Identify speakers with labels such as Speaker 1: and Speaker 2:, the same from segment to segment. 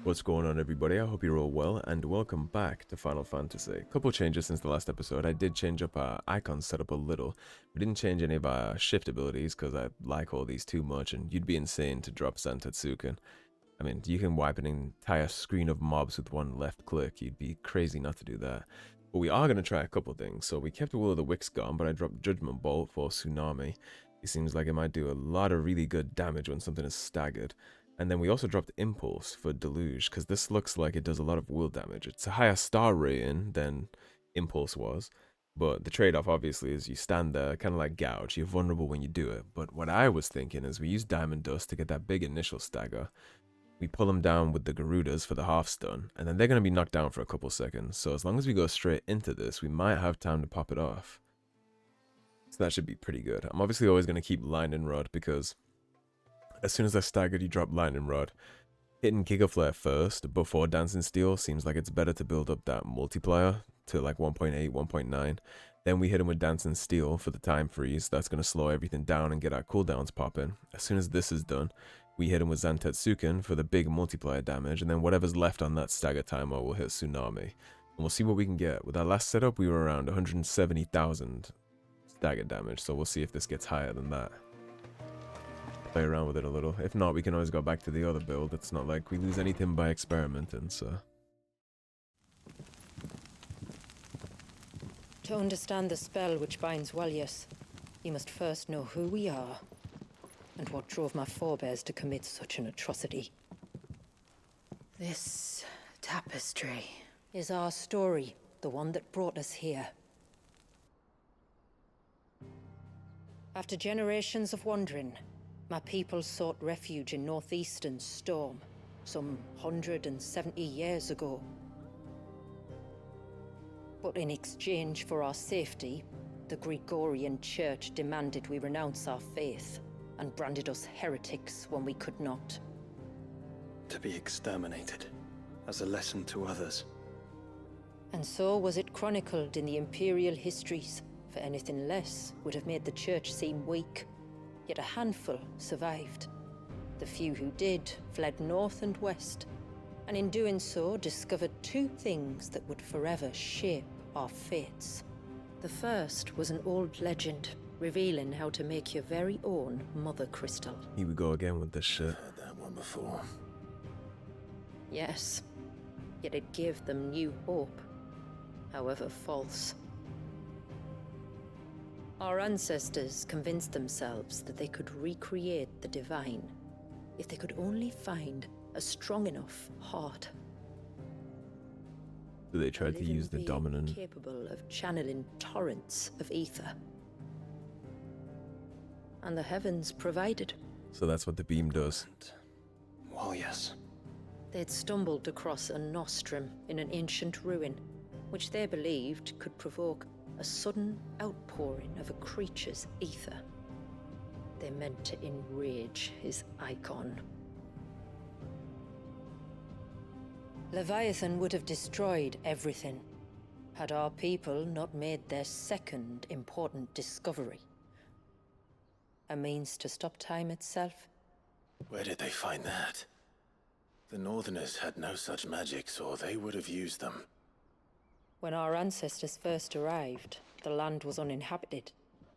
Speaker 1: What's going on, everybody? I hope you're all well, and welcome back to Final Fantasy. A couple changes since the last episode. I did change up our icon setup a little. We didn't change any of our shift abilities because I like all these too much, and you'd be insane to drop Zantetsuken. I mean, you can wipe an entire screen of mobs with one left click. You'd be crazy not to do that. But we are going to try a couple things. So we kept Will of the Wisps gone, but I dropped Judgment Bolt for Tsunami. It seems like it might do a lot of really good damage when something is staggered. And then we also dropped Impulse for Deluge, because this looks like it does a lot of will damage. It's a higher star rating than Impulse was, but the trade-off obviously is you stand there, kind of like Gouge, you're vulnerable when you do it. But what I was thinking is we use Diamond Dust to get that big initial stagger. We pull them down with the Garudas for the half stun, and then they're going to be knocked down for a couple seconds. So as long as we go straight into this, we might have time to pop it off. So that should be pretty good. I'm obviously always going to keep Lightning Rod because as soon as they're staggered, you drop Lightning Rod. Hitting Giga Flare first before Dancing Steel seems like it's better to build up that multiplier to like 1.8, 1.9. Then we hit him with Dancing Steel for the time freeze. That's going to slow everything down and get our cooldowns popping. As soon as this is done, we hit him with Zantetsuken for the big multiplier damage, and then whatever's left on that stagger timer will hit Tsunami. And we'll see what we can get. With our last setup, we were around 170,000 stagger damage, so we'll see if this gets higher than that. Play around with it a little. If not, we can always go back to the other build. It's not like we lose anything by experimenting, so...
Speaker 2: To understand the spell which binds Walyas, you must first know who we are, and what drove my forebears to commit such an atrocity. This tapestry is our story, the one that brought us here. After generations of wandering, my people sought refuge in northeastern Storm, some 170 years ago. But in exchange for our safety, the Gregorian Church demanded we renounce our faith, and branded us heretics when we could not.
Speaker 3: To be exterminated, as a lesson to others.
Speaker 2: And so was it chronicled in the Imperial histories, for anything less would have made the Church seem weak. Yet a handful survived. The few who did fled north and west, and in doing so discovered two things that would forever shape our fates. The first was an old legend, revealing how to make your very own Mother Crystal.
Speaker 1: Here we go again with this shit.
Speaker 3: I've heard that one before.
Speaker 2: Yes, yet it gave them new hope, however false. Our ancestors convinced themselves that they could recreate the divine if they could only find a strong enough heart.
Speaker 1: Do they try to use the dominant...
Speaker 2: capable of channeling torrents of ether. And the heavens provided.
Speaker 1: So that's what the beam does.
Speaker 3: Well, yes.
Speaker 2: They'd stumbled across a nostrum in an ancient ruin, which they believed could provoke a sudden outpouring of a creature's ether. They meant to enrage his Eikon. Leviathan would have destroyed everything, had our people not made their second important discovery. A means to stop time itself.
Speaker 3: Where did they find that? The Northerners had no such magics, or they would have used them.
Speaker 2: When our ancestors first arrived, the land was uninhabited,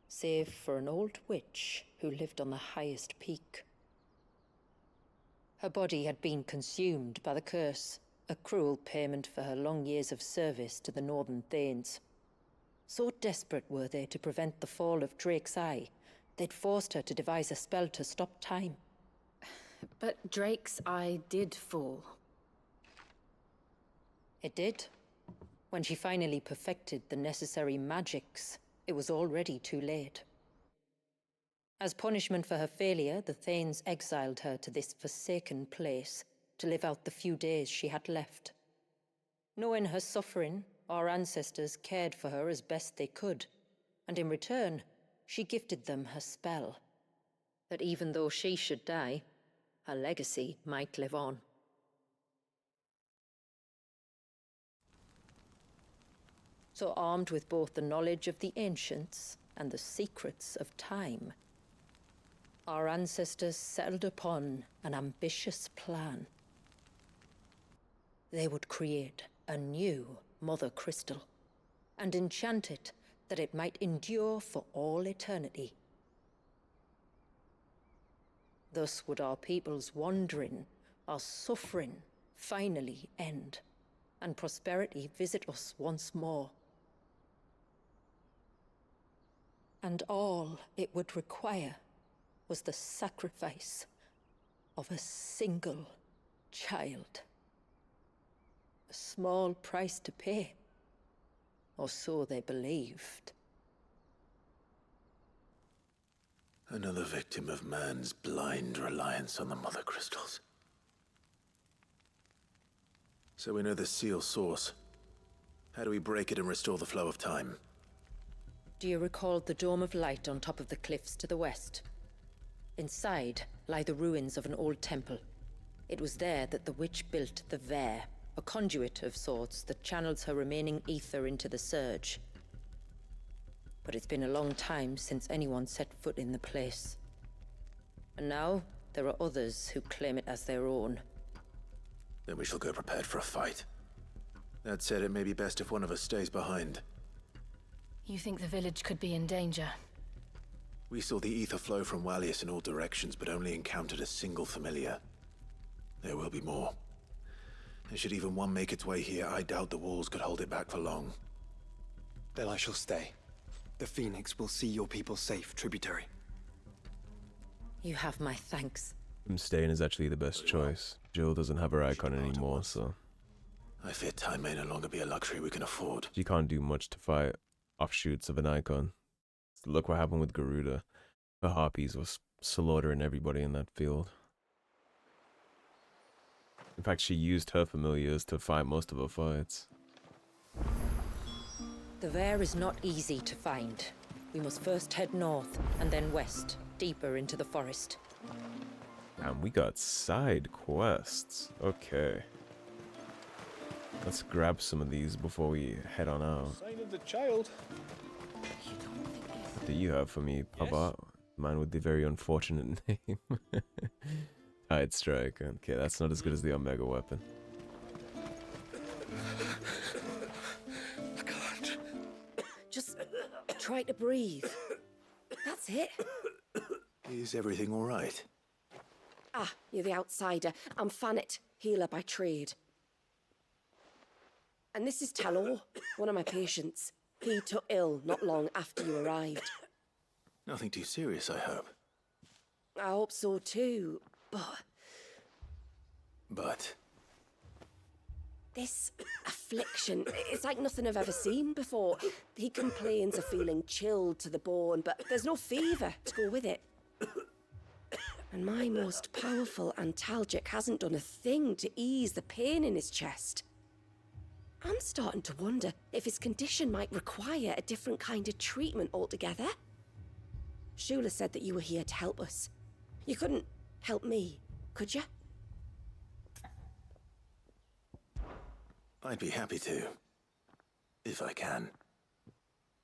Speaker 2: save for an old witch who lived on the highest peak. Her body had been consumed by the curse, a cruel payment for her long years of service to the Northern Thanes. So desperate were they to prevent the fall of Drake's Eye, they'd forced her to devise a spell to stop time.
Speaker 4: But Drake's Eye did fall.
Speaker 2: It did. When she finally perfected the necessary magics, it was already too late. As punishment for her failure, the Thanes exiled her to this forsaken place to live out the few days she had left. Knowing her suffering, our ancestors cared for her as best they could, and in return, she gifted them her spell. That even though she should die, her legacy might live on. So armed with both the knowledge of the ancients and the secrets of time, our ancestors settled upon an ambitious plan. they would create a new Mother Crystal and enchant it that it might endure for all eternity. Thus would our people's wandering, our suffering, finally end, and prosperity visit us once more. And all it would require was the sacrifice of a single child. A small price to pay, or so they believed.
Speaker 3: Another victim of man's blind reliance on the Mother Crystals. So we know the seal source. How do we break it and restore the flow of time?
Speaker 2: Do you recall the Dome of Light on top of the cliffs to the west? Inside lie the ruins of an old temple. It was there that the witch built the Vare, a conduit of sorts that channels her remaining ether into the Surge. But it's been a long time since anyone set foot in the place. And now, there are others who claim it as their own.
Speaker 3: Then we shall go prepared for a fight. That said, it may be best if one of us stays behind.
Speaker 4: You think the village could be in danger?
Speaker 3: We saw the ether flow from Wallius in all directions, but only encountered a single familiar. There will be more. And should even one make its way here, I doubt the walls could hold it back for long.
Speaker 5: Then I shall stay. The Phoenix will see your people safe, tributary.
Speaker 2: You have my thanks.
Speaker 1: Him staying is actually the best choice. Jill doesn't have her Eikon anymore, so
Speaker 3: I fear time may no longer be a luxury we can afford.
Speaker 1: she can't do much to fight offshoots of an Eikon. Look what happened with Garuda. The Harpies was slaughtering everybody in that field. In fact, she used her familiars to fight most of her fights.
Speaker 2: The Vare is not easy to find. We must first head north, and then west, deeper into the forest.
Speaker 1: And we got side quests. Okay. Let's grab some of these before we head on out.
Speaker 6: Sign of the child.
Speaker 1: What do you have for me, Papa? Man with the very unfortunate name. Tide Strike. Okay, that's not as good as the Omega weapon.
Speaker 6: I can't.
Speaker 7: Just try to breathe. That's it.
Speaker 3: Is everything all right?
Speaker 7: Ah, you're the outsider. I'm Fanit, healer by trade. And this is Talor, one of my patients. He took ill not long after you arrived.
Speaker 3: Nothing too serious, I hope.
Speaker 7: I hope so too,
Speaker 3: But
Speaker 7: this affliction, it's like nothing I've ever seen before. He complains of feeling chilled to the bone, but there's no fever to go with it. And my most powerful antalgic hasn't done a thing to ease the pain in his chest. I'm starting to wonder if his condition might require a different kind of treatment altogether. Shula said that you were here to help us. You couldn't help me, could you?
Speaker 3: I'd be happy to. If I can.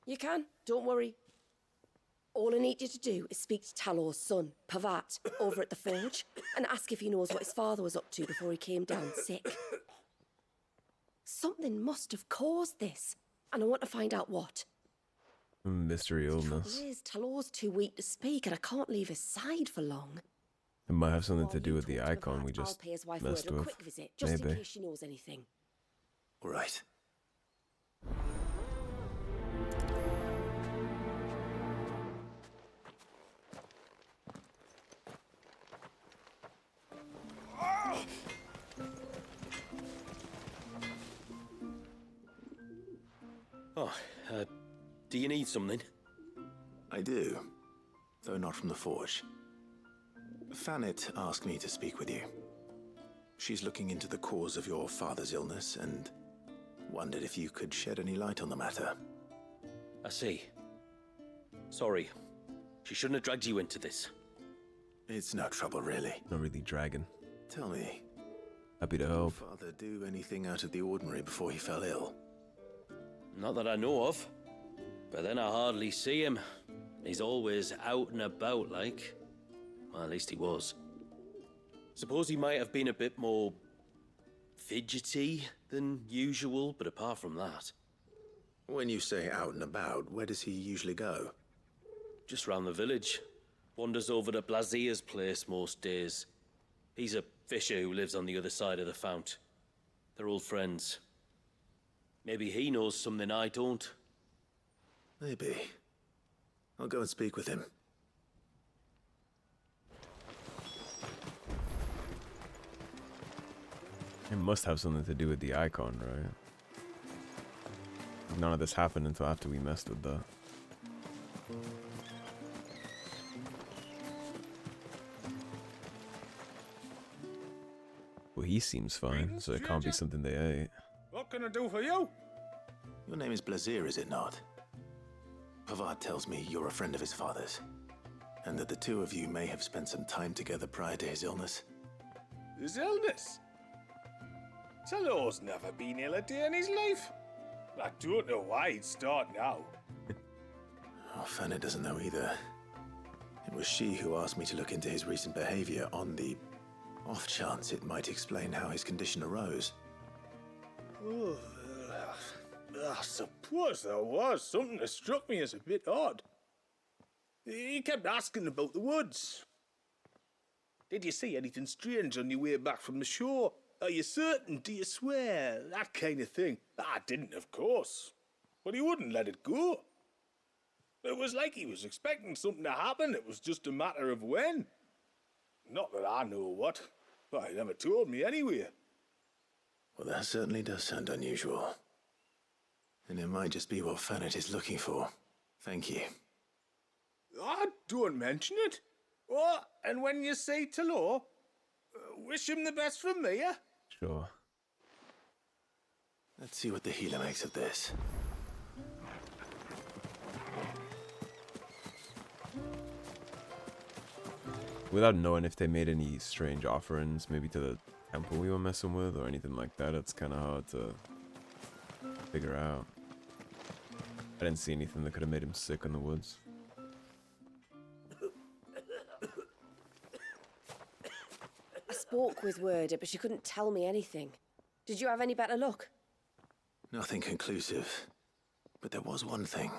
Speaker 7: You can, don't worry. All I need you to do is speak to Talor's son, Pavat, over at the forge, and ask if he knows what his father was up to before he came down sick. Something must have caused this, and I want to find out what.
Speaker 1: Mystery illness.
Speaker 7: The trouble is, Talor's too weak to speak, and I can't leave his side for long.
Speaker 1: It might have something to
Speaker 7: While
Speaker 1: do
Speaker 7: you
Speaker 1: with the
Speaker 7: talk to
Speaker 1: Eikon
Speaker 7: Pavat,
Speaker 1: we
Speaker 7: I'll
Speaker 1: just
Speaker 7: pay his wife
Speaker 1: messed
Speaker 7: a
Speaker 1: with.
Speaker 7: quick visit, just in
Speaker 1: Maybe.
Speaker 7: case she knows anything.
Speaker 3: All right.
Speaker 6: Oh, do you need something?
Speaker 3: I do. Though not from the forge. Fanit asked me to speak with you. She's looking into the cause of your father's illness and wondered if you could shed any light on the matter.
Speaker 6: I see. Sorry. She shouldn't have dragged you into this.
Speaker 3: It's no trouble, really.
Speaker 1: Not really dragon.
Speaker 3: Tell me,
Speaker 1: Happy to
Speaker 3: did your
Speaker 1: help.
Speaker 3: father do anything out of the ordinary before he fell ill?
Speaker 6: Not that I know of. But then I hardly see him. He's always out and about, like. Well, at least he was. Suppose he might have been a bit more fidgety than usual, but apart from that,
Speaker 3: When you say out and about, where does he usually go?
Speaker 6: just round the village. Wanders over to Blazier's place most days. He's a fisher who lives on the other side of the fount. They're old friends. Maybe he knows something I don't.
Speaker 3: Maybe. I'll go and speak with him.
Speaker 1: It must have something to do with the Eikon, right? None of this happened until after we messed with the... Well, he seems fine, so it can't be something they ate.
Speaker 8: What can I do for you?
Speaker 3: Your name is Blazier, is it not? Pavard tells me you're a friend of his father's, and that the two of you may have spent some time together prior to his illness.
Speaker 8: His illness? Talor's never been ill a day in his life. I don't know why he'd start now.
Speaker 3: Oh, Fanny doesn't know either. It was she who asked me to look into his recent behavior on the off chance it might explain how his condition arose.
Speaker 8: Oh, I suppose there was something that struck me as a bit odd. He kept asking about the woods. Did you see anything strange on your way back from the shore? Are you certain? Do you swear? That kind of thing. I didn't, of course. But he wouldn't let it go. It was like he was expecting something to happen. It was just a matter of when. Not that I know what. Well, he never told me anyway.
Speaker 3: Well, that certainly does sound unusual. And it might just be what Fannet is looking for. Thank you.
Speaker 8: Ah, don't mention it. Oh, and when you say Talor, wish him the best from me, yeah?
Speaker 1: Sure.
Speaker 3: Let's see what the healer makes of this.
Speaker 1: Without knowing if they made any strange offerings, maybe to the temple we were messing with or anything like that, it's kind of hard to figure out. I didn't see anything that could have made him sick in the woods.
Speaker 7: I spoke with Werder, but she couldn't tell me anything. Did you have any better luck?
Speaker 3: Nothing conclusive. But there was one thing.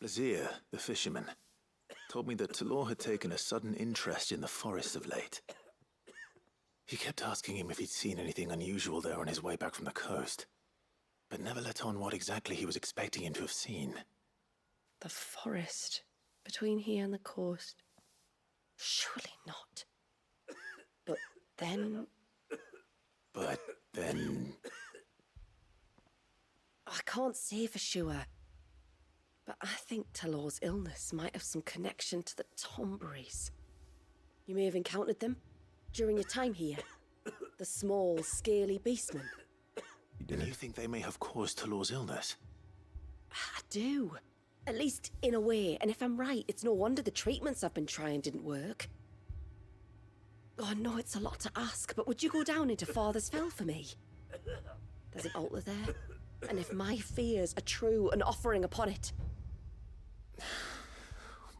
Speaker 3: Blazier, the fisherman, told me that Talor had taken a sudden interest in the forest of late. He kept asking him if he'd seen anything unusual there on his way back from the coast, but never let on what exactly he was expecting him to have seen.
Speaker 7: The forest between here and the coast. Surely not. But then... I can't say for sure. But I think Talor's illness might have some connection to the Tomberries. You may have encountered them during your time here. The small, scaly beastmen.
Speaker 3: And you think they may have caused Talor's illness?
Speaker 7: I do. At least in a way. And if I'm right, it's no wonder the treatments I've been trying didn't work. Oh, I know it's a lot to ask, but would you go down into Father's Fell for me? There's an altar there. And if my fears are true, an offering upon it.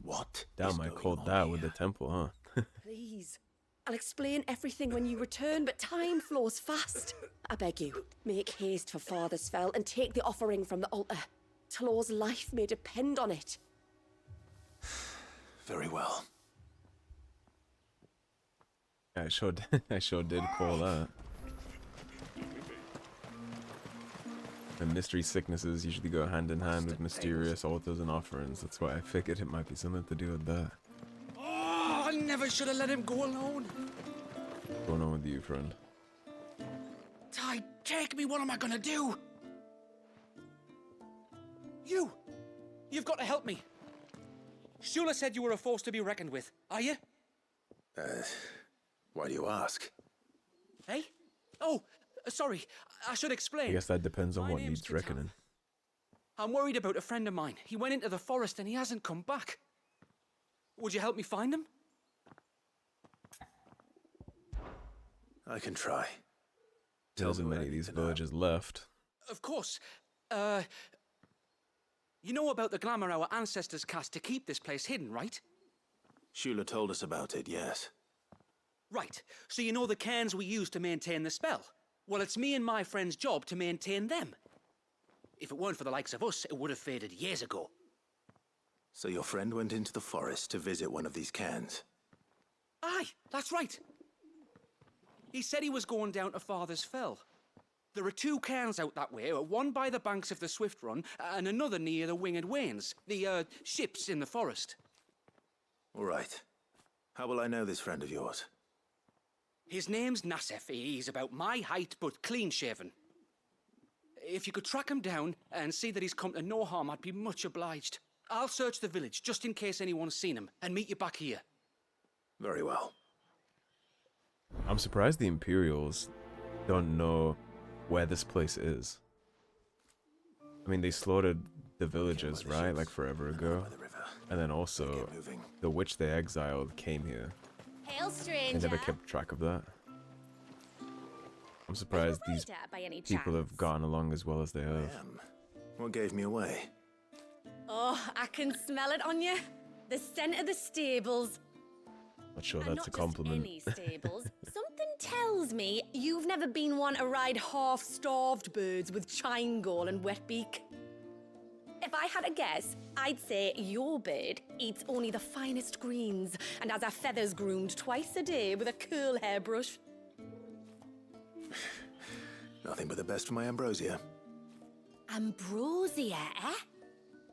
Speaker 3: What?
Speaker 1: Damn, I called that with the temple, huh?
Speaker 7: Please. I'll explain everything when you return, but time flows fast. I beg you, make haste for Father's Fell and take the offering from the altar. Talor's life may depend on it.
Speaker 3: Very well.
Speaker 1: I sure did call that. And mystery sicknesses usually go hand in hand with mysterious altars and offerings. That's why I figured it might be something to do with that.
Speaker 9: Oh, I never should have let him go alone.
Speaker 1: What's going on with you, friend?
Speaker 9: Ty, take me. What am I gonna do? You've got to help me. Shula said you were a force to be reckoned with. Are you?
Speaker 3: Why do you ask?
Speaker 9: Hey? Oh, sorry. I should explain.
Speaker 1: I guess that depends on
Speaker 9: My
Speaker 1: what
Speaker 9: name's
Speaker 1: needs reckoning.
Speaker 9: I'm worried about a friend of mine. He went into the forest and he hasn't come back. Would you help me find him?
Speaker 3: I can try.
Speaker 1: There isn't many of these villagers left.
Speaker 9: Of course. You know about the glamour our ancestors cast to keep this place hidden, right?
Speaker 3: Shula told us about it, yes.
Speaker 9: Right. So you know the cairns we use to maintain the spell? Well, it's me and my friend's job to maintain them. If it weren't for the likes of us, it would have faded years ago.
Speaker 3: So your friend went into the forest to visit one of these cairns?
Speaker 9: Aye, that's right. He said he was going down to Father's Fell. There are 2 cairns out that way, one by the banks of the Swift Run, and another near the Winged Wains, the ships in the forest.
Speaker 3: All right. How will I know this friend of yours?
Speaker 9: His name's Nassef. He's about my height, but clean-shaven. If you could track him down and see that he's come to no harm, I'd be much obliged. I'll search the village, just in case anyone's seen him, and meet you back here.
Speaker 3: Very well.
Speaker 1: I'm surprised the Imperials don't know where this place is. I mean, they slaughtered the villagers, right? Like forever ago. And then also, the witch they exiled came here.
Speaker 10: Hail,
Speaker 1: They
Speaker 10: stranger.
Speaker 1: never kept track of that. I'm surprised these
Speaker 10: By any
Speaker 1: people have
Speaker 10: chance?
Speaker 1: gotten along as well as they have.
Speaker 3: What gave me away?
Speaker 10: Oh, I can smell it on you. The scent of the stables.
Speaker 1: Not sure
Speaker 10: And
Speaker 1: that's a
Speaker 10: not
Speaker 1: compliment.
Speaker 10: just any stables. Something tells me you've never been one to ride half-starved birds with chine gall and wet beak. If I had to guess, I'd say your bird eats only the finest greens and has her feathers groomed twice a day with a curl hairbrush.
Speaker 3: Nothing but the best for my ambrosia.
Speaker 10: Ambrosia, eh?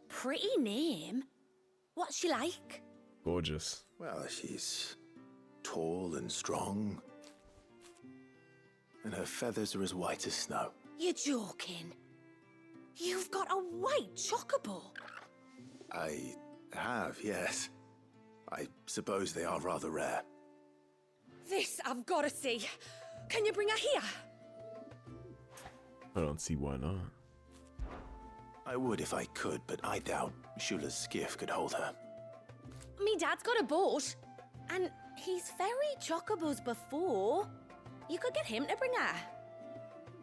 Speaker 10: Pretty name. What's she like?
Speaker 1: Gorgeous.
Speaker 3: Well, she's tall and strong. And her feathers are as white as snow.
Speaker 10: You're joking. You've got a white chocobo.
Speaker 3: I have, yes. I suppose they are rather rare.
Speaker 10: This I've got to see. Can you bring her here?
Speaker 1: I don't see why not.
Speaker 3: I would if I could, but I doubt Shula's skiff could hold her.
Speaker 10: Me dad's got a boat. And he's ferried chocobos before. You could get him to bring her.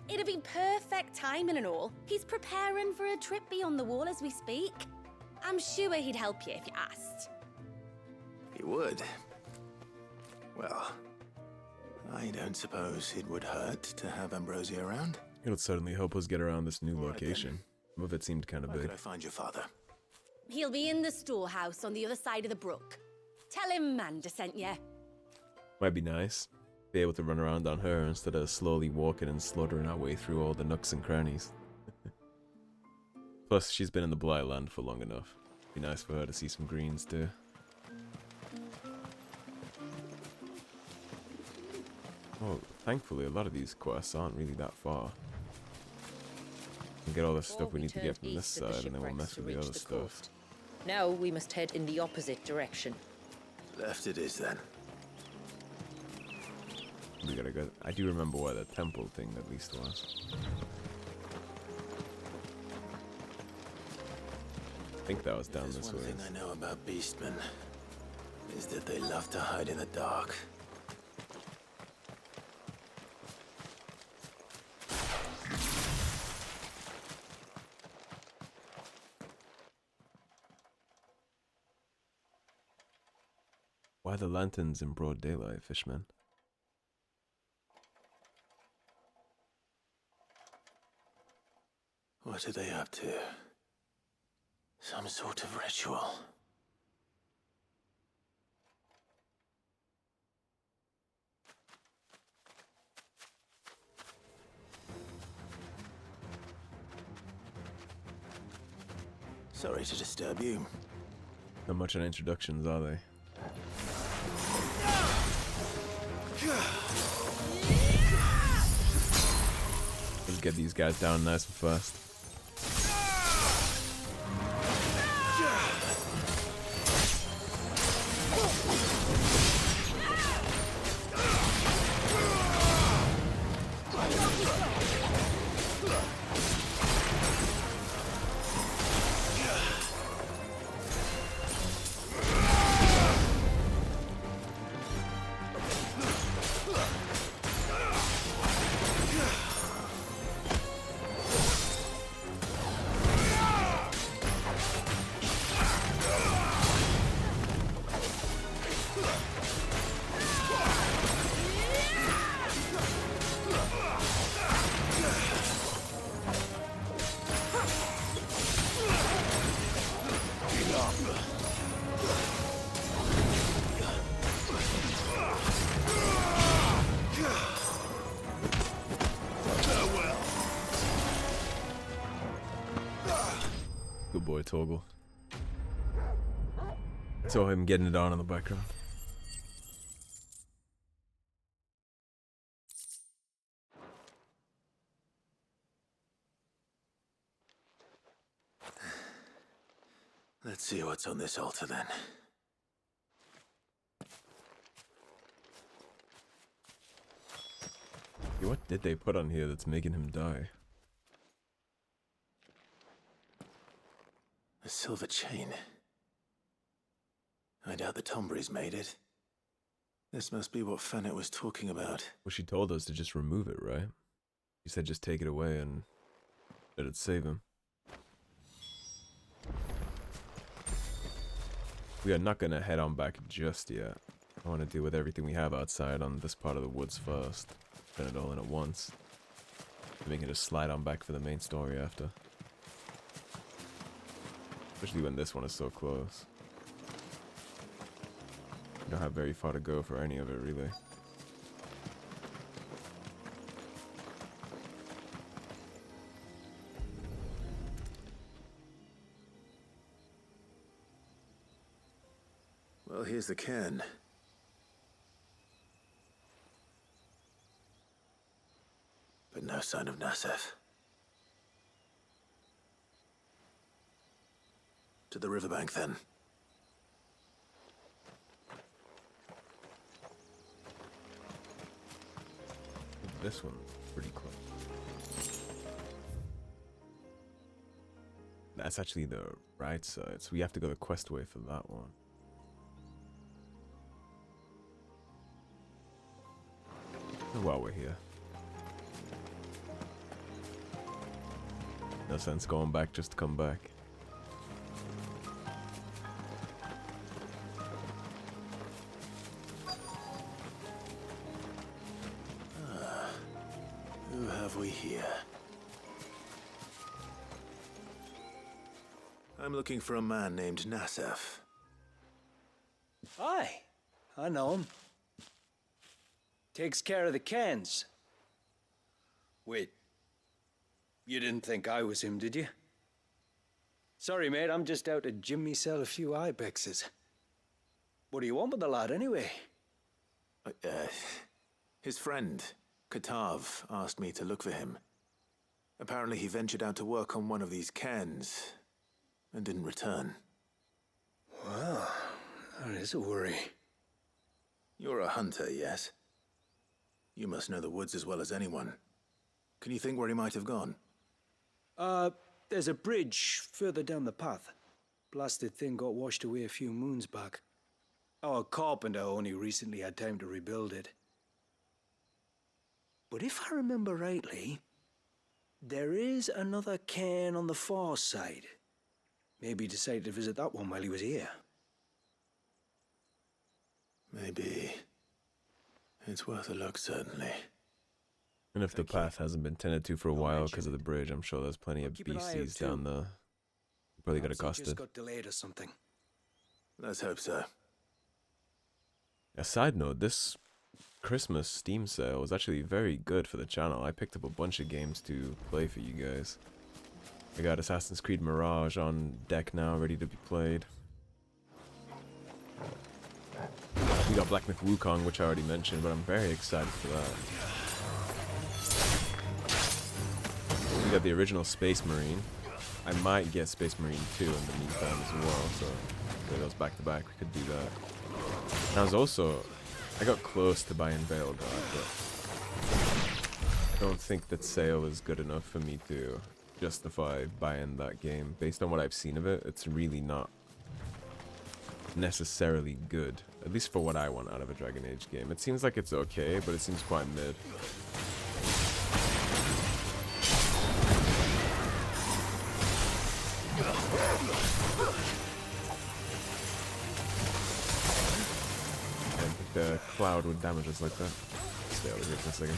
Speaker 10: It'd be perfect timing and all. He's preparing for a trip beyond the wall as we speak. I'm sure he'd help you if you asked.
Speaker 3: He would. Well, I don't suppose it would hurt to have Ambrosia around.
Speaker 1: It'll certainly help us get around this new
Speaker 3: All right,
Speaker 1: location. Some of it seemed kind of
Speaker 3: Where
Speaker 1: big.
Speaker 3: could I find your father?
Speaker 10: He'll be in the storehouse on the other side of the brook. Tell him Manda sent you.
Speaker 1: Might be nice. Be able to run around on her instead of slowly walking and slaughtering our way through all the nooks and crannies. Plus, she's been in the Blight Land for long enough. Be nice for her to see some greens too. Oh, thankfully, a lot of these quests aren't really that far. We can get all the stuff we need to get from this side, and then we'll mess with the other stuff.
Speaker 2: Now we must head in the opposite direction.
Speaker 3: Left it is then.
Speaker 1: We gotta go. I do remember where the temple thing at least was. I think that was down
Speaker 3: There's
Speaker 1: this
Speaker 3: one
Speaker 1: way.
Speaker 3: thing I know about beastmen is that they love to hide in the dark.
Speaker 1: Why the lanterns in broad daylight, Fishman?
Speaker 3: What are they up to? Some sort of ritual. Sorry to disturb you.
Speaker 1: Not much on introductions, are they? Let's get these guys down nice and fast. Good boy, Torgal. Saw him getting it on in the background.
Speaker 3: Let's see what's on this altar then.
Speaker 1: What did they put on here that's making him die?
Speaker 3: A silver chain. I doubt the Tombries made it. This must be what Fannet was talking about.
Speaker 1: Well, she told us to just remove it, right? She said just take it away and let it save him. We are not gonna head on back just yet. I want to deal with everything we have outside on this part of the woods first. Spin it all in at once. Then we can just slide on back for the main story after. Especially when this one is so close. We don't have very far to go for any of it, really.
Speaker 3: Well, here's the cairn. But no sign of Nassef. To the riverbank, then.
Speaker 1: This one's pretty close. That's actually the right side, so we have to go the quest way for that one. While we're here. No sense going back just to come back.
Speaker 3: Who have we here? I'm looking for a man named Nassef.
Speaker 11: Aye, I know him. Takes care of the Cairns. Wait, you didn't think I was him, did you? Sorry, mate, I'm just out to gym myself a few ibexes. What do you want with the lad, anyway?
Speaker 3: His friend, Katav, asked me to look for him. Apparently he ventured out to work on one of these cairns and didn't return.
Speaker 11: Well, that is a worry.
Speaker 3: You're a hunter, yes? You must know the woods as well as anyone. Can you think where he might have gone?
Speaker 11: There's a bridge further down the path. Blasted thing got washed away a few moons back. Our carpenter only recently had time to rebuild it. But if I remember rightly, there is another cairn on the far side. Maybe he decided to visit that one while he was here.
Speaker 3: Maybe. It's worth a look, certainly.
Speaker 1: And if the path hasn't been tended to for a while because of the bridge, I'm sure there's plenty of beasties down there. You probably got accosted.
Speaker 11: Just got delayed or something.
Speaker 3: Let's hope so.
Speaker 1: A side note, this Christmas Steam sale was actually very good for the channel. I picked up a bunch of games to play for you guys. I got Assassin's Creed Mirage on deck now, ready to be played. We got Black Myth Wukong, which I already mentioned, but I'm very excited for that. We got the original Space Marine. I might get Space Marine 2 in the meantime as well, so play those back to back. We could do that. And I got close to buying Veilguard, but I don't think that sale is good enough for me to justify buying that game. Based on what I've seen of it, it's really not necessarily good, at least for what I want out of a Dragon Age game. It seems like it's okay, but it seems quite mid. I didn't think the cloud would damage us like that. Stay over here for a second.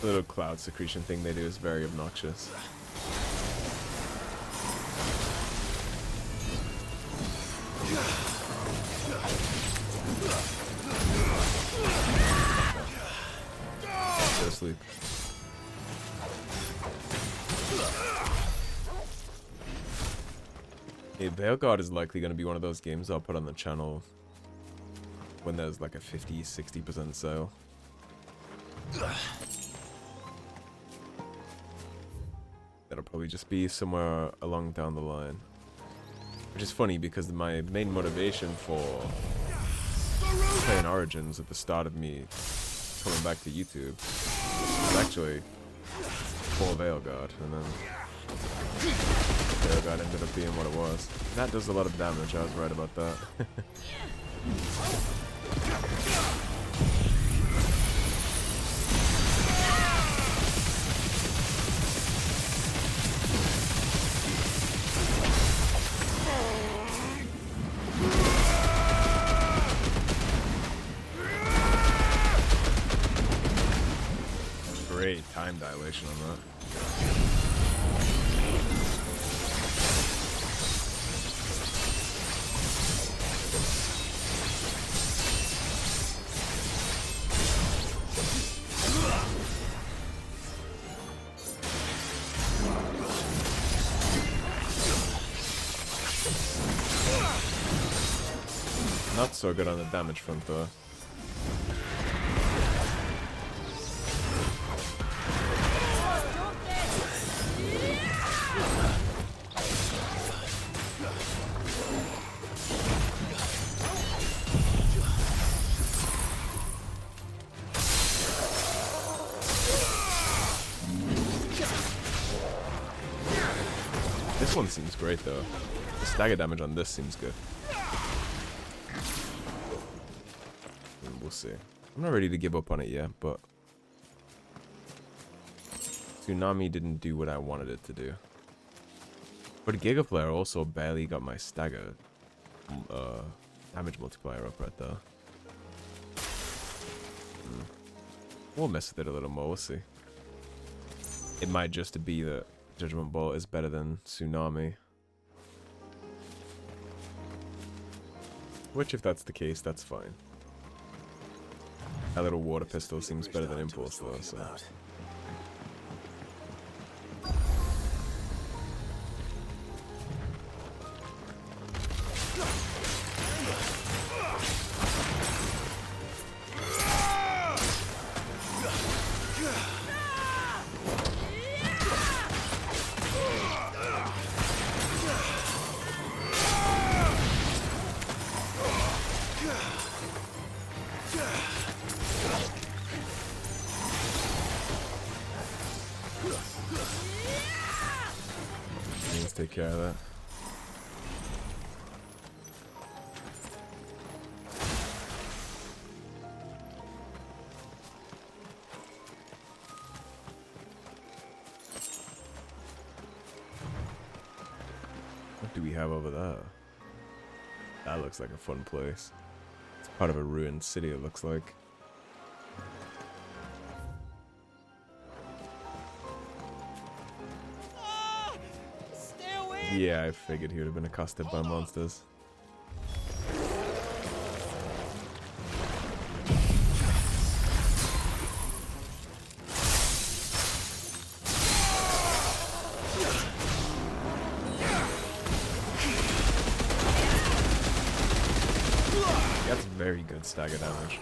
Speaker 1: The little cloud secretion thing they do is very obnoxious. Go to sleep. Hey, Veilguard is likely going to be one of those games I'll put on the channel when there's like a 50-60% sale. That'll probably just be somewhere along down the line. Which is funny because my main motivation for playing Origins at the start of me coming back to YouTube was actually for Veilguard, and then Veilguard ended up being what it was. That does a lot of damage, I was right about that. Great time dilation on that. Not so good on the damage front though. This one seems great though. The stagger damage on this seems good. We'll see. I'm not ready to give up on it yet, but Tsunami didn't do what I wanted it to do. But Gigaflare also barely got my stagger damage multiplier up right there. We'll mess with it a little more, we'll see. It might just be that Judgment Bolt is better than Tsunami. Which, if that's the case, that's fine. That little water pistol seems better than Impulse though, so... Take care of that. What do we have over there? That looks like a fun place. It's part of a ruined city, it looks like. Yeah, I figured he would have been accosted by monsters. That's very good stagger damage.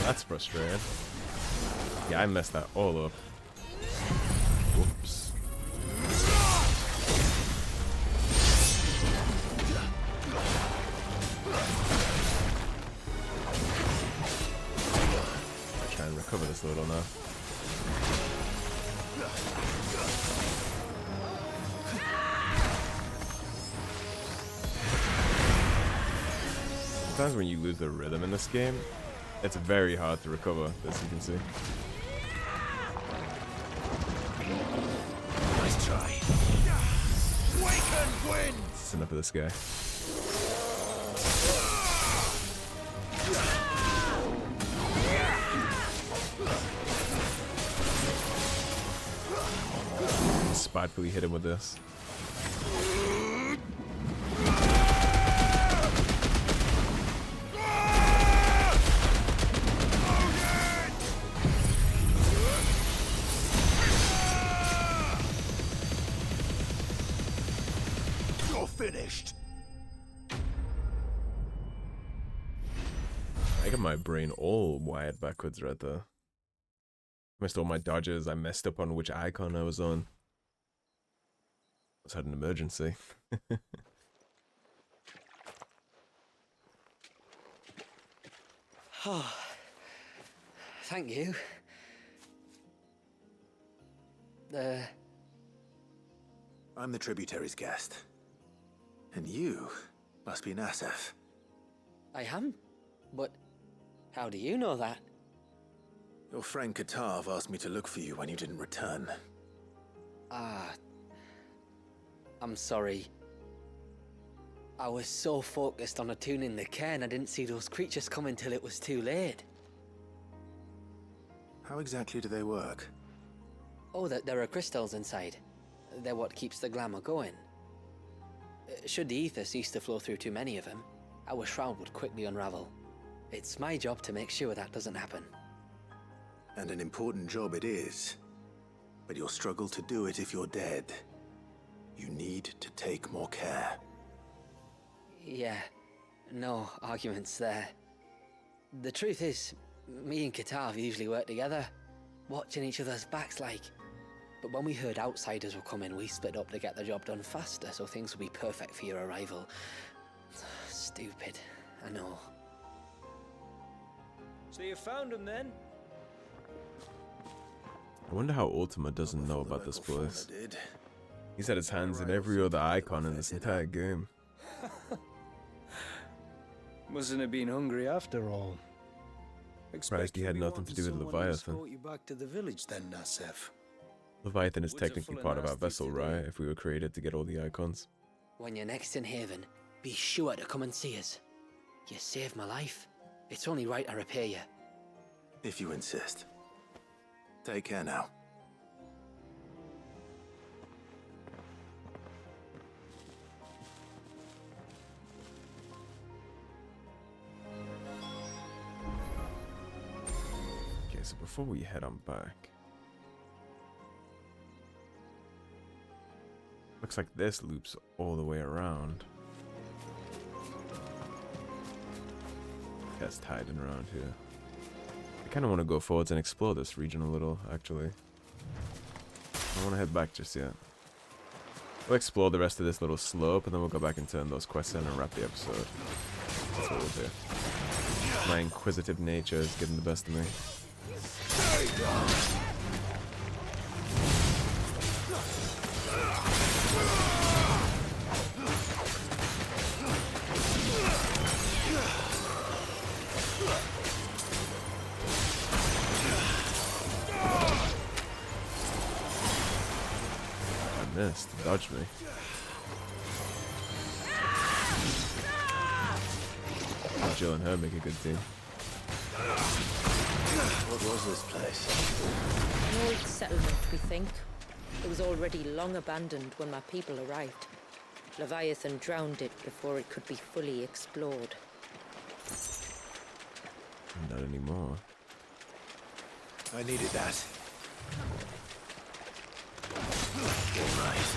Speaker 1: That's frustrating. Yeah, I messed that all up. Whoops. I'll try and recover this a little now. Sometimes when you lose the rhythm in this game, it's very hard to recover, as you can see.
Speaker 11: Nice
Speaker 1: That's enough of this guy. Spitefully hit him with this.
Speaker 3: You're finished.
Speaker 1: I got my brain all wired backwards right there. Missed all my dodges. I messed up on which icon I was on. I had an emergency.
Speaker 9: Oh, thank you.
Speaker 3: I'm the tributary's guest. And you must be Nassef.
Speaker 9: I am? But how do you know that?
Speaker 3: Your friend Katav asked me to look for you when you didn't return.
Speaker 9: I'm sorry. I was so focused on attuning the cairn, I didn't see those creatures come until it was too late.
Speaker 3: How exactly do they work?
Speaker 9: Oh, there are crystals inside. They're what keeps the glamour going. Should the ether cease to flow through too many of them, our shroud would quickly unravel. It's my job to make sure that doesn't happen.
Speaker 3: And an important job it is. But you'll struggle to do it if you're dead. You need to take more care.
Speaker 9: Yeah, no arguments there. The truth is, me and Katav usually work together, watching each other's backs like. But when we heard outsiders were coming, we split up to get the job done faster so things would be perfect for your arrival. Stupid, I know.
Speaker 11: So you found him then?
Speaker 1: I wonder how Ultima doesn't know about this place. He's had his hands in every other icon in this entire game.
Speaker 11: Mustn't have been hungry after all.
Speaker 1: Surprised he had nothing to do with Leviathan.
Speaker 11: Escort you back to the village then, Nassef.
Speaker 1: Leviathan is
Speaker 11: Woods are
Speaker 1: technically
Speaker 11: full of
Speaker 1: part of our
Speaker 11: nasty
Speaker 1: vessel,
Speaker 11: today.
Speaker 1: right? If we were created to get all the icons.
Speaker 9: When you're next in Haven, be sure to come and see us. You saved my life. It's only right I repay you.
Speaker 3: If you insist. Take care now.
Speaker 1: Okay, so before we head on back, looks like this loops all the way around. That's hiding around here. I kind of want to go forwards and explore this region a little, actually. I don't want to head back just yet. We'll explore the rest of this little slope, and then we'll go back and turn those quests in and wrap the episode. That's what we'll do. My inquisitive nature is getting the best of me. I missed. Dodged me. Jill and her make a good team.
Speaker 3: What was this place?
Speaker 2: An old settlement, we think. It was already long abandoned when my people arrived. Leviathan drowned it before it could be fully explored.
Speaker 1: Not anymore.
Speaker 3: I needed that. All right.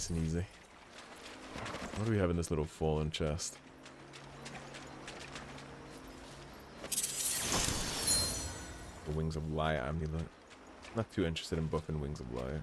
Speaker 1: Nice and easy. What do we have in this little fallen chest? The Wings of Light amulet. Not too interested in buffing Wings of Light.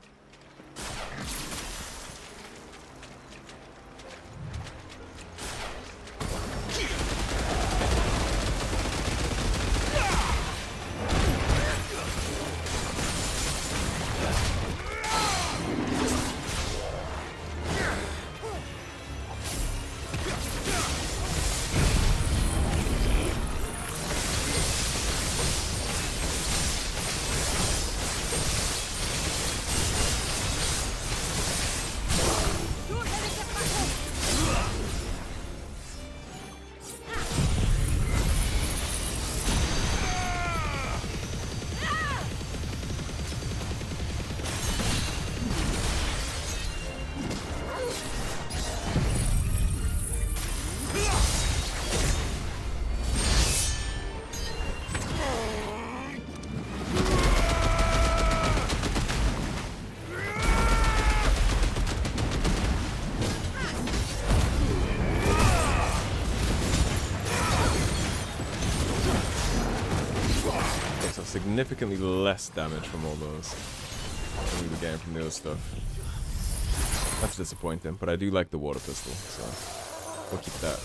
Speaker 1: Significantly less damage from all those than we were getting from the other stuff. That's disappointing, but I do like the water pistol, so we'll keep that.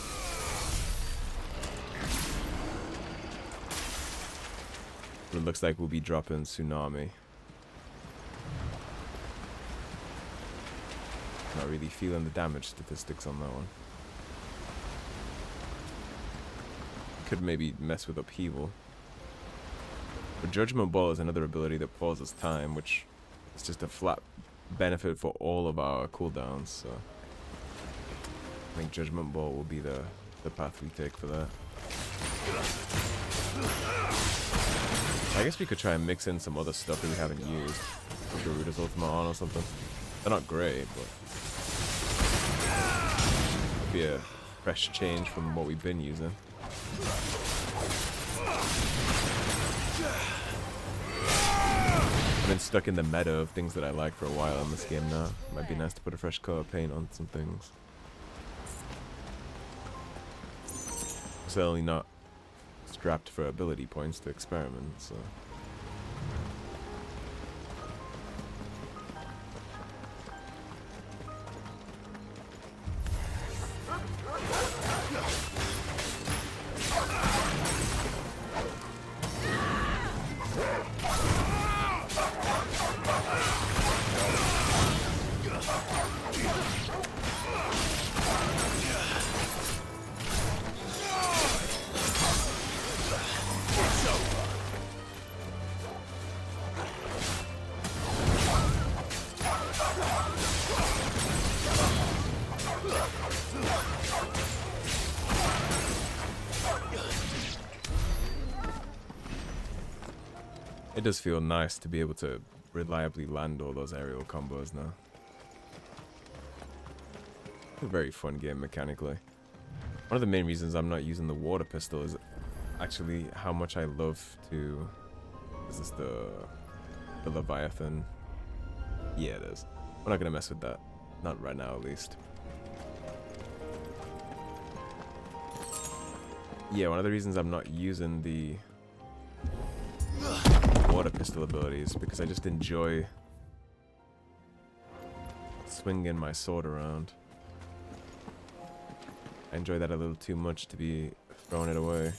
Speaker 1: But it looks like we'll be dropping Tsunami. Not really feeling the damage statistics on that one. Could maybe mess with Upheaval. But Judgment Ball is another ability that pauses time, which is just a flat benefit for all of our cooldowns, so I think Judgment Ball will be the path we take for that. I guess we could try and mix in some other stuff that we haven't used. Garuda's Ultima on or something. They're not great, but it'd be a fresh change from what we've been using. I've been stuck in the meta of things that I like for a while in this game now. Might be nice to put a fresh coat of paint on some things. Certainly not strapped for ability points to experiment, so... It does feel nice to be able to reliably land all those aerial combos now. A very fun game mechanically. One of the main reasons I'm not using the water pistol is actually how much I love to... Is this the Leviathan? Yeah, it is. We're not gonna mess with that. Not right now, at least. Yeah, one of the reasons I'm not using the water pistol abilities because I just enjoy swinging my sword around. I enjoy that a little too much to be throwing it away.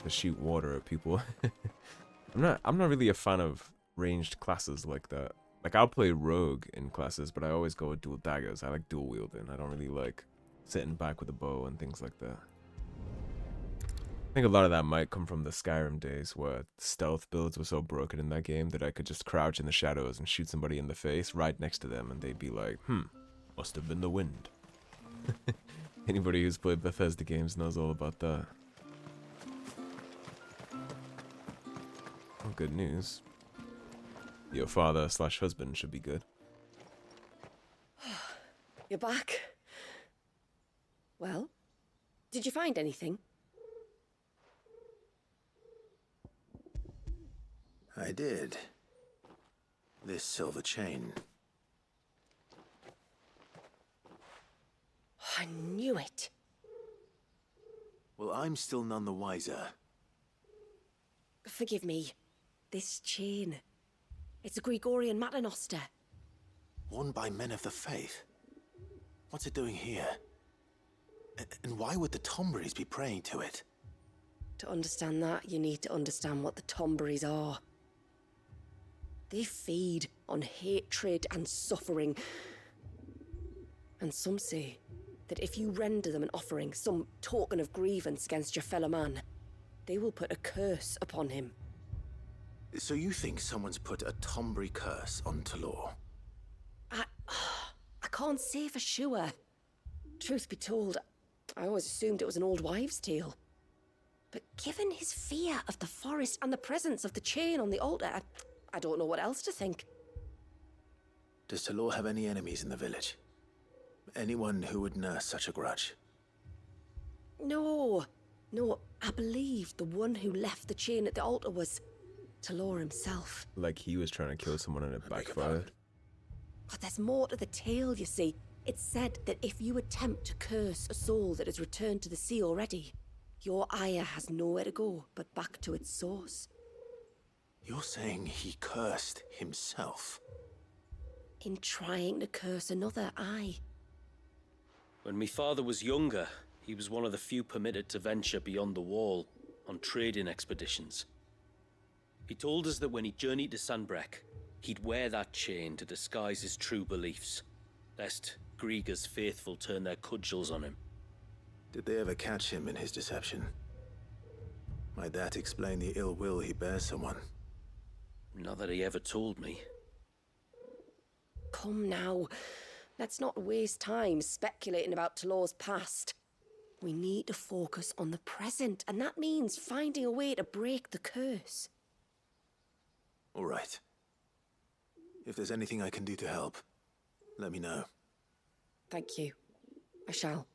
Speaker 1: To shoot water at people. I'm not really a fan of ranged classes like that. Like, I'll play rogue in classes, but I always go with dual daggers. I like dual wielding. I don't really like sitting back with a bow and things like that. I think a lot of that might come from the Skyrim days where stealth builds were so broken in that game that I could just crouch in the shadows and shoot somebody in the face right next to them and they'd be like, must have been the wind. Anybody who's played Bethesda games knows all about that. Oh, good news. Your father/husband should be good.
Speaker 7: You're back. Well, did you find anything?
Speaker 3: I did. this silver chain.
Speaker 7: I knew it.
Speaker 3: Well, I'm still none the wiser.
Speaker 7: Forgive me. This chain. It's a Gregorian Maternoster.
Speaker 3: Worn by men of the faith. What's it doing here? And why would the Tomberries be praying to it?
Speaker 7: To understand that, you need to understand what the Tomberries are. They feed on hatred and suffering. And some say that if you render them an offering, some token of grievance against your fellow man, they will put a curse upon him.
Speaker 3: So you think someone's put a Tomberry curse on Talor?
Speaker 7: I can't say for sure. Truth be told, I always assumed it was an old wives' tale. But given his fear of the forest and the presence of the chain on the altar, I don't know what else to think.
Speaker 3: Does Talor have any enemies in the village? Anyone who would nurse such a grudge?
Speaker 7: No, I believe the one who left the chain at the altar was Talor himself.
Speaker 1: Like he was trying to kill someone and it backfired.
Speaker 7: But there's more to the tale, you see. It's said that if you attempt to curse a soul that has returned to the sea already, your ire has nowhere to go but back to its source.
Speaker 3: You're saying he cursed himself?
Speaker 7: In trying to curse another, aye.
Speaker 6: When my father was younger, he was one of the few permitted to venture beyond the wall on trading expeditions. He told us that when he journeyed to Sanbreque, he'd wear that chain to disguise his true beliefs, lest Griega's faithful turn their cudgels on him.
Speaker 3: Did they ever catch him in his deception? Might that explain the ill will he bears someone?
Speaker 6: Not that he ever told me.
Speaker 7: Come now. Let's not waste time speculating about Talor's past. We need to focus on the present, and that means finding a way to break the curse.
Speaker 3: All right. If there's anything I can do to help, let me know.
Speaker 7: Thank you. I shall.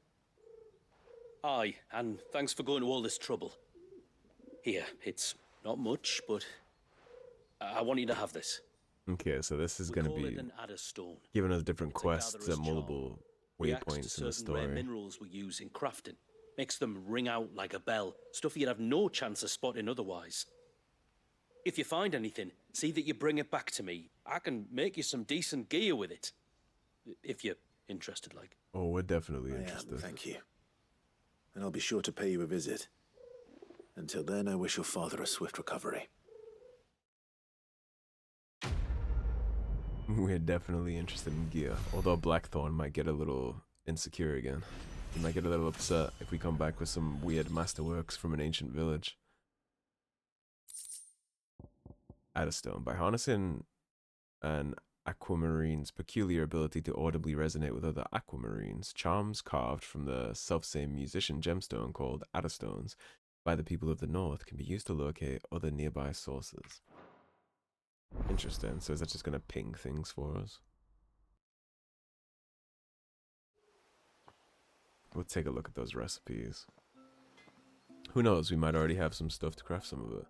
Speaker 6: Aye, and thanks for going to all this trouble. Here, it's not much, but I want you to have this.
Speaker 1: Okay, so this is going to be
Speaker 6: an adder stone.
Speaker 1: giving us different
Speaker 6: It's a
Speaker 1: quests
Speaker 6: gatherer's
Speaker 1: and multiple
Speaker 6: Reacts to
Speaker 1: waypoints in the
Speaker 6: certain rare
Speaker 1: story.
Speaker 6: minerals we use in crafting. Makes them ring out like a bell. Stuff you'd have no chance of spotting otherwise. If you find anything, see that you bring it back to me. I can make you some decent gear with it. If you're interested, like.
Speaker 1: Oh, we're definitely
Speaker 3: I am,
Speaker 1: interested.
Speaker 3: thank you. And I'll be sure to pay you a visit. Until then, I wish your father a swift recovery.
Speaker 1: We're definitely interested in gear. Although Blackthorn might get a little insecure again. He might get a little upset if we come back with some weird masterworks from an ancient village. Adderstone. By harnessing an aquamarine's peculiar ability to audibly resonate with other aquamarines, charms carved from the selfsame musician gemstone called Adderstones by the people of the north can be used to locate other nearby sources. Interesting. So is that just going to ping things for us? We'll take a look at those recipes. Who knows, we might already have some stuff to craft some of it.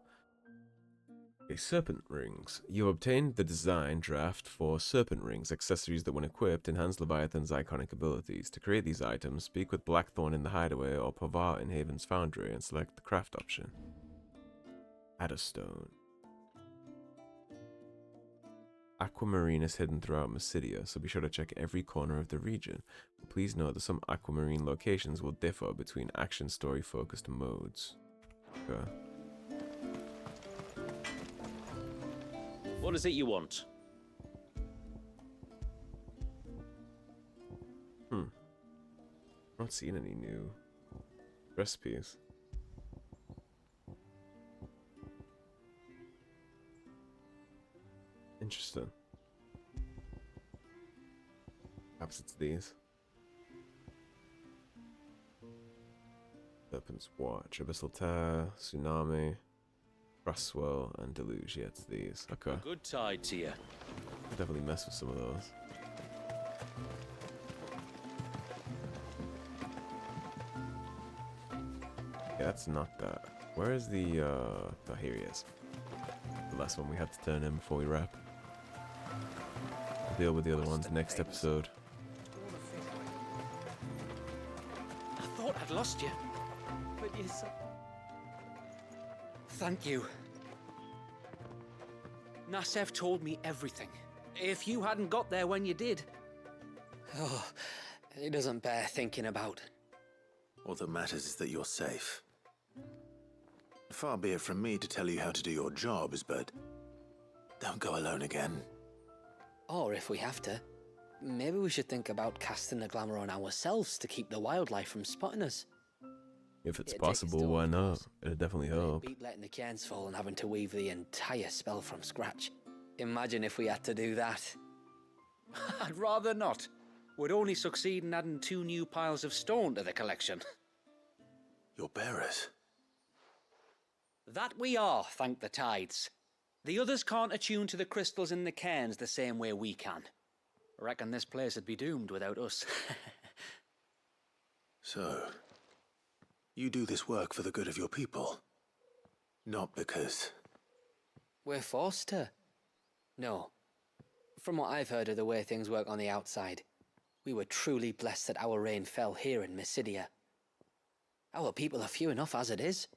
Speaker 1: Okay, serpent rings. You obtained the design draft for serpent rings, accessories that when equipped enhance Leviathan's iconic abilities. To create these items, speak with Blackthorn in the Hideaway or Pavar in Haven's Foundry and select the craft option. Adderstone. Aquamarine is hidden throughout Mysidia, so be sure to check every corner of the region. Please note that some aquamarine locations will differ between action story focused modes. Okay.
Speaker 6: What is it you want?
Speaker 1: Not seeing any new recipes. Interesting. Perhaps it's these. Serpent's Watch, Abyssal Tear, Tsunami, Frostwell, and Deluge. Yeah, it's these. Okay.
Speaker 6: A good tide to you.
Speaker 1: I'll definitely mess with some of those. Yeah, that's not that. Where is the, oh, here he is. The last one we have to turn in before we wrap. deal with the other ones next episode.
Speaker 9: I thought I'd lost you, but you said... Thank you. Nassef told me everything. If you hadn't got there when you did...
Speaker 12: Oh, it doesn't bear thinking about.
Speaker 3: All that matters is that you're safe. Far be it from me to tell you how to do your jobs, but don't go alone again.
Speaker 12: Or if we have to, maybe we should think about casting the glamour on ourselves to keep the wildlife from spotting us.
Speaker 1: If it's possible, why not? It'd definitely help.
Speaker 12: Beat letting the cairns fall and having to weave the entire spell from scratch. Imagine if we had to do that.
Speaker 9: I'd rather not. We'd only succeed in adding 2 new piles of stone to the collection.
Speaker 3: Your bearers?
Speaker 9: That we are, thank the tides. The others can't attune to the crystals in the cairns the same way we can. Reckon this place would be doomed without us.
Speaker 3: So, you do this work for the good of your people? Not because...
Speaker 12: We're forced to. No. From what I've heard of the way things work on the outside, we were truly blessed that our rain fell here in Mysidia. Our people are few enough as it is.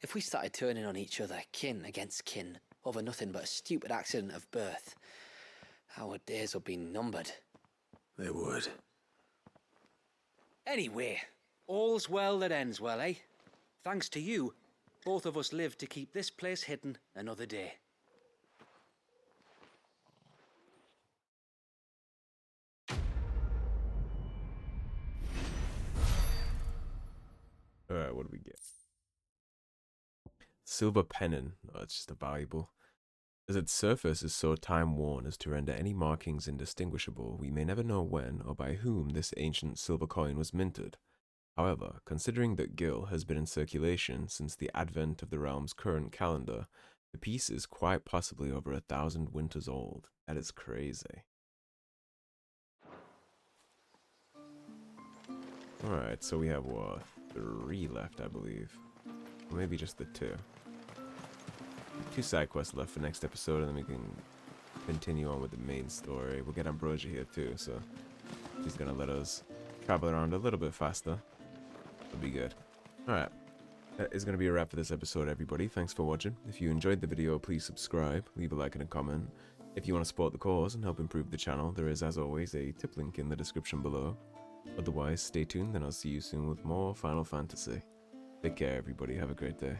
Speaker 12: If we started turning on each other, kin against kin, over nothing but a stupid accident of birth, our days would be numbered.
Speaker 3: They would.
Speaker 9: Anyway, all's well that ends well, eh? Thanks to you, both of us lived to keep this place hidden another day.
Speaker 1: Alright, what do we get? Silver pennon. Oh, it's just a valuable. As its surface is so time-worn as to render any markings indistinguishable, we may never know when or by whom this ancient silver coin was minted. However, considering that Gil has been in circulation since the advent of the realm's current calendar, the piece is quite possibly over 1,000 winters old. That is crazy. Alright, so we have, what, 3 left, I believe. Or maybe just the 2. 2 side quests left for next episode, and then we can continue on with the main story. We'll get Ambrosia here too, so she's gonna let us travel around a little bit faster. It'll be good. Alright, that is gonna be a wrap for this episode, everybody. Thanks for watching. If you enjoyed the video, please subscribe, leave a like and a comment. If you want to support the cause and help improve the channel, there is, as always, a tip link in the description below. Otherwise, stay tuned, and I'll see you soon with more Final Fantasy. Take care, everybody. Have a great day.